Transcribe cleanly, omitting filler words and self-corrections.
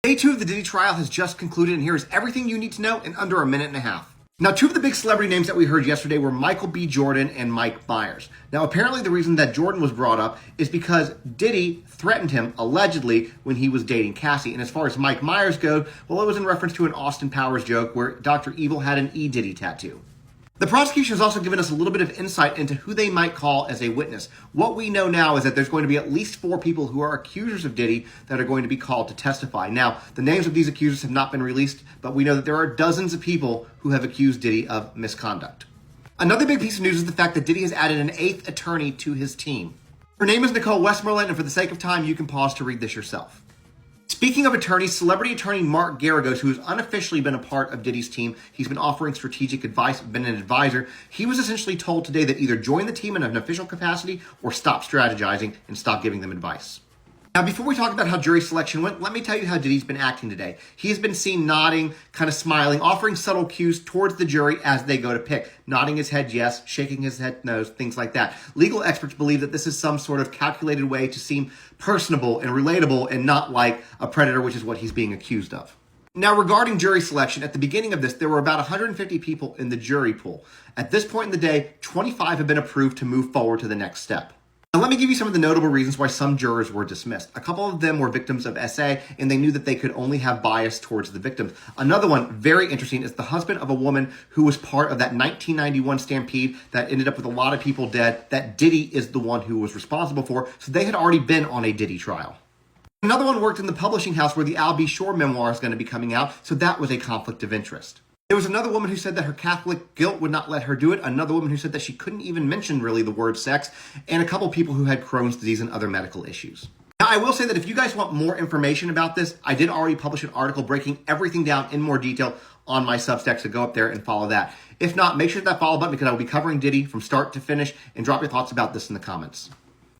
Day 2 of the Diddy trial has just concluded, and here is everything you need to know in under a minute and a half. Now, 2 of the big celebrity names that we heard yesterday were Michael B. Jordan and Mike Myers. Now, apparently the reason that Jordan was brought up is because Diddy threatened him, allegedly, when he was dating Cassie. And as far as Mike Myers goes, well, it was in reference to an Austin Powers joke where Dr. Evil had an E. Diddy tattoo. The prosecution has also given us a little bit of insight into who they might call as a witness. What we know now is that there's going to be at least 4 people who are accusers of Diddy that are going to be called to testify. Now, the names of these accusers have not been released, but we know that there are dozens of people who have accused Diddy of misconduct. Another big piece of news is the fact that Diddy has added an 8th attorney to his team. Her name is Nicole Westmoreland, and for the sake of time, you can pause to read this yourself. Speaking of attorneys, celebrity attorney Mark Garagos, who has unofficially been a part of Diddy's team, he's been offering strategic advice, been an advisor. He was essentially told today that either join the team in an official capacity or stop strategizing and stop giving them advice. Now, before we talk about how jury selection went, let me tell you how Diddy's been acting today. He has been seen nodding, kind of smiling, offering subtle cues towards the jury as they go to pick. Nodding his head yes, shaking his head no, things like that. Legal experts believe that this is some sort of calculated way to seem personable and relatable and not like a predator, which is what he's being accused of. Now, regarding jury selection, at the beginning of this, there were about 150 people in the jury pool. At this point in the day, 25 have been approved to move forward to the next step. Now, let me give you some of the notable reasons why some jurors were dismissed. A couple of them were victims of SA, and they knew that they could only have bias towards the victims. Another one, very interesting, is the husband of a woman who was part of that 1991 stampede that ended up with a lot of people dead, that Diddy is the one who was responsible for, so they had already been on a Diddy trial. Another one worked in the publishing house where the Al B. Shore memoir is going to be coming out, so that was a conflict of interest. There was another woman who said that her Catholic guilt would not let her do it. Another woman who said that she couldn't even mention really the word sex. And a couple people who had Crohn's disease and other medical issues. Now, I will say that if you guys want more information about this, I did already publish an article breaking everything down in more detail on my Substack, so go up there and follow that. If not, make sure to hit that follow button because I will be covering Diddy from start to finish, and drop your thoughts about this in the comments.